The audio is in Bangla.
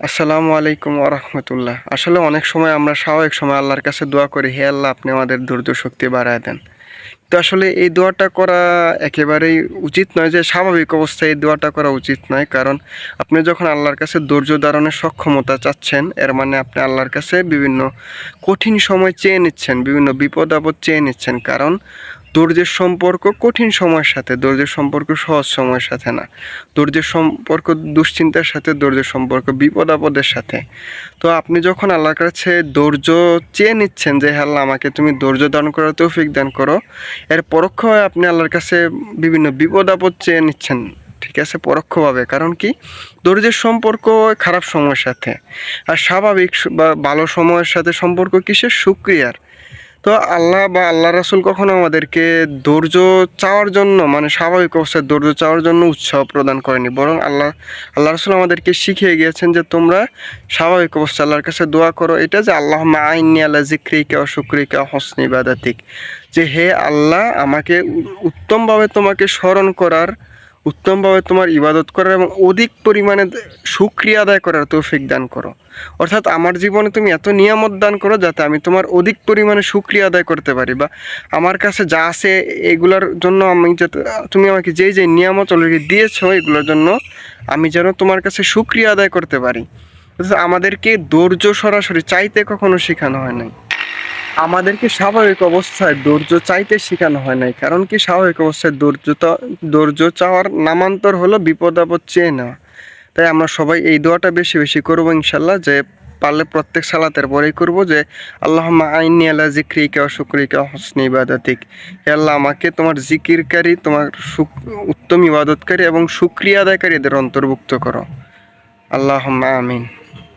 আসসালামু আলাইকুম ওরহমতুল্লাহ। আসলে অনেক সময় আমরা স্বাভাবিক সময় আল্লাহর কাছে দোয়া করি, হে আল্লাহ আপনি আমাদের ধৈর্য শক্তি বাড়ায় দেন। তো আসলে এই দোয়াটা করা একেবারেই উচিত নয়, যে স্বাভাবিক অবস্থায় এই দোয়াটা করা উচিত নয়। কারণ আপনি যখন আল্লাহর কাছে ধৈর্য ধারণের সক্ষমতা চাচ্ছেন, এর মানে আপনি আল্লাহর কাছে বিভিন্ন কঠিন সময় চেয়ে নিচ্ছেন, বিভিন্ন বিপদ আপদ চেয়ে নিচ্ছেন। কারণ ধৈর্যের সম্পর্ক কঠিন সময়ের সাথে, ধৈর্যের সম্পর্ক সহজ সময়ের সাথে না। ধৈর্যের সম্পর্ক দুশ্চিন্তার সাথে, ধৈর্যের সম্পর্ক বিপদ আপদের সাথে। তো আপনি যখন আল্লাহর কাছে ধৈর্য চেয়ে নিচ্ছেন যে হ্যাঁ আল্লাহ আমাকে তুমি ধৈর্য দান করো, তৌফিক দান করো, এর পরোক্ষ হয়ে আপনি আল্লাহর কাছে বিভিন্ন বিপদ আপদ চেয়ে নিচ্ছেন। ঠিক আছে, পরোক্ষভাবে। কারণ কি, ধৈর্যের সম্পর্ক খারাপ সময়ের সাথে, আর স্বাভাবিক বা ভালো সময়ের সাথে সম্পর্ক কিসের? শুকরিয়ার। তো আল্লাহ বা আল্লাহ রাসূল কখনো আমাদেরকে ধৈর্য চাওয়ার জন্য, মানে স্বাভাবিক অবস্থায় ধৈর্য চাওয়ার জন্য উৎসাহ প্রদান করেনি, বরং আল্লাহ রাসূল আমাদেরকে শিখিয়ে গিয়েছেন যে তোমরা স্বাভাবিক অবস্থায় আল্লাহর কাছে দোয়া করো, এটা যে আল্লাহুম্মা আইন্নি আলা যিকরিকা ওয়া শুকরিকা ওয়া হুসনি ইবাদাতিক, যে হে আল্লাহ আমাকে উত্তমভাবে তোমাকে স্মরণ করার, উত্তমভাবে তোমার ইবাদত করার এবং অধিক পরিমাণে শুকরিয়া আদায় করার তৌফিক দান করো। অর্থাৎ আমার জীবনে তুমি এত নিয়ামত দান করো যাতে আমি তোমার অধিক পরিমাণে শুকরিয়া আদায় করতে পারি, বা আমার কাছে যা আছে এগুলোর জন্য আমি যাতে, তুমি আমাকে যেই যেই নিয়ামত অলরেডি দিয়েছো এগুলোর জন্য আমি যেন তোমার কাছে শুকরিয়া আদায় করতে পারি। আমাদেরকে ধৈর্য সরাসরি চাইতে কখনো শেখানো হয় নাই, আমাদেরকে স্বাভাবিক অবস্থায় ধৈর্য চাইতে শেখানো হয় নাই। কারণ কি, স্বাভাবিক অবস্থায় ধৈর্য চাওয়ার নামান্তর হলো বিপদ আপদ চেয়ে নেওয়া। তাই আমরা সবাই এই দোয়াটা বেশি বেশি করবো ইনশাল্লাহ, যে পারলে প্রত্যেক সালাতের পরেই করব, যে আল্লাহুম্মা আইন্নি আলা যিকরিকা ওয়া শুকরিকা ওয়া হুসনি ইবাদাতিক, হে আল্লাহ আমাকে তোমার জিকিরকারী, তোমার উত্তম ইবাদতকারী এবং শুকরিয়া আদায়কারীদের অন্তর্ভুক্ত করো। আল্লাহুম্মা আমিন।